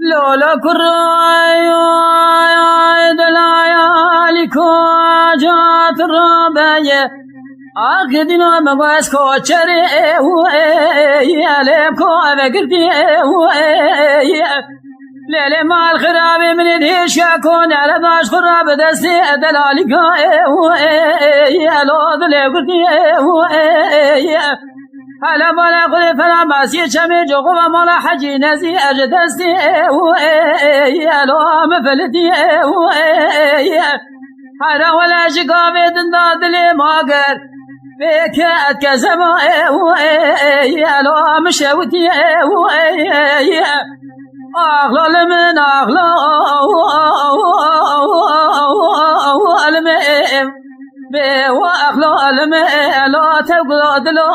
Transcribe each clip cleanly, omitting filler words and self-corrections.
لولا كراي دلايا لكوجات الرباية أقدنا مباس كوشري يا لبكو بقرتي ليلي مع الخراب من ديش يكون على باش خراب دستي دلالي يا لوض لبقرتي هلا بلا قولي فلا ماسي شمي جوغوبا مولا حجي نزي أجدستي يا لو مفلتي هلا ولا شقابي دنداد لي ماقر بك أتكزم يا لو مشوتي أغلى من أغلى المئم بواخلو المئلو تقلد له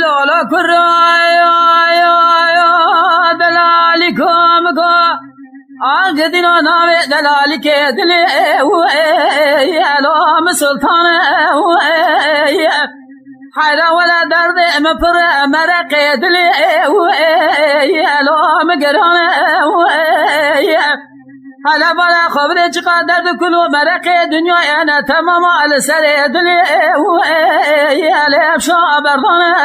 لولا كراي دلالكم أقدنا ناوي دلالك دلي يا لوم سلطان حيرا ولا درد مفر مرق دلي يا لوم قران هلا بلا خبرك قدر كل مرق دنيا أنا تمام على سر دلي يا ليب شابردان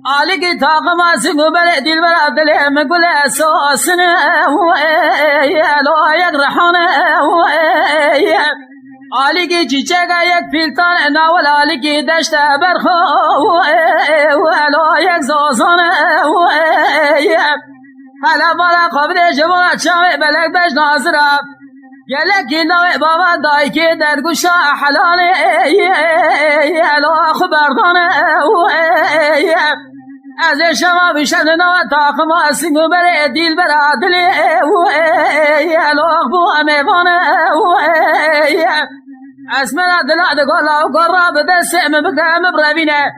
عليك طاقم سنو بلا دل بلا دل مقول اساسن يا لو يقرحون عليك جيجا يك فيلتان ناول عليك دشت برخو ولو يكزوزان هلا بلا قبل جوات شامي بلك بش ناظرة يلك نوع بابا دايكي درگوشا حلالي يلو خبردان از شما بیشتر نوع تاقم سنگو بره دیل برا دلی یلو بو امیوان اسمنا دلا دگولا و گرا بدست مبکم بروینه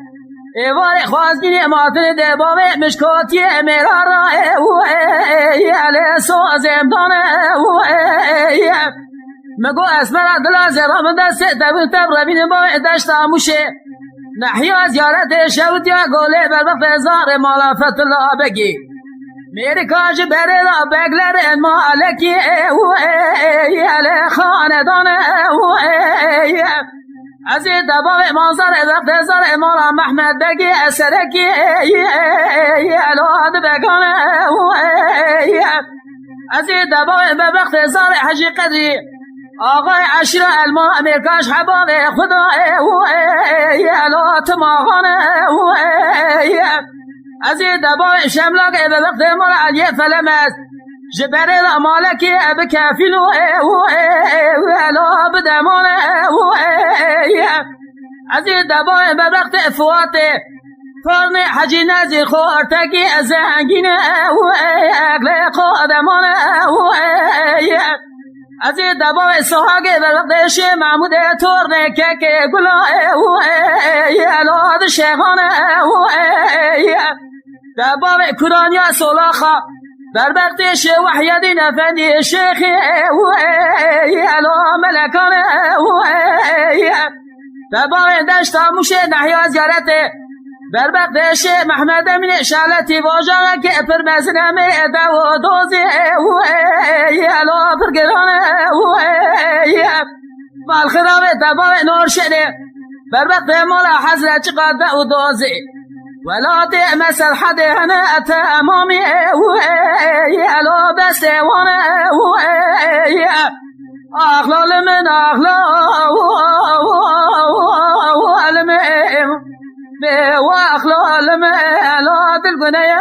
ایواری خوازگینی ماتن دبابه مشکاتی میرا را یلی سوز امدان مگو اسمنا دلا زرام دست دبوت بروینه با دشت آموشه نحیا زیارت شوتیا گوله بر وقت ازار مالافت الله بگی میری کاج بره را بگلر مالکی یلی خاندان از دباب منظر وقت ازار مولا محمد بگی اسرکی یلو بگان از دباب به وقت ازار حجی قدری آقای عشر الما امریکاش حباب خدا یلو تماغان از دبای شملاک به وقت مال علی فلمت جبريل مالکی بکافیلو یلو بدمان از دبای به وقت افواته فرن حجی نزی خورتکی زنگین اگل قادمان از دبای سوهاگی در وقتش محمود تورنه که گلاه الاد شیخانه دبای کرانیا سولاخا در وقتش وحیدین افندی شیخی الا ملکانه دبای دشت موشه نحیا زیارته بر وقتش محمد امین شالتی واجا که پر مزنمه دو دوزی الا فرگرانه مال خراب دبای نور شده بر وقت مولا حضرت قد و دوزی ولا تأمس الحد هنا أتى أمامي ألا بس وانا أخلال من أخلال من وأخلال من لا تلقني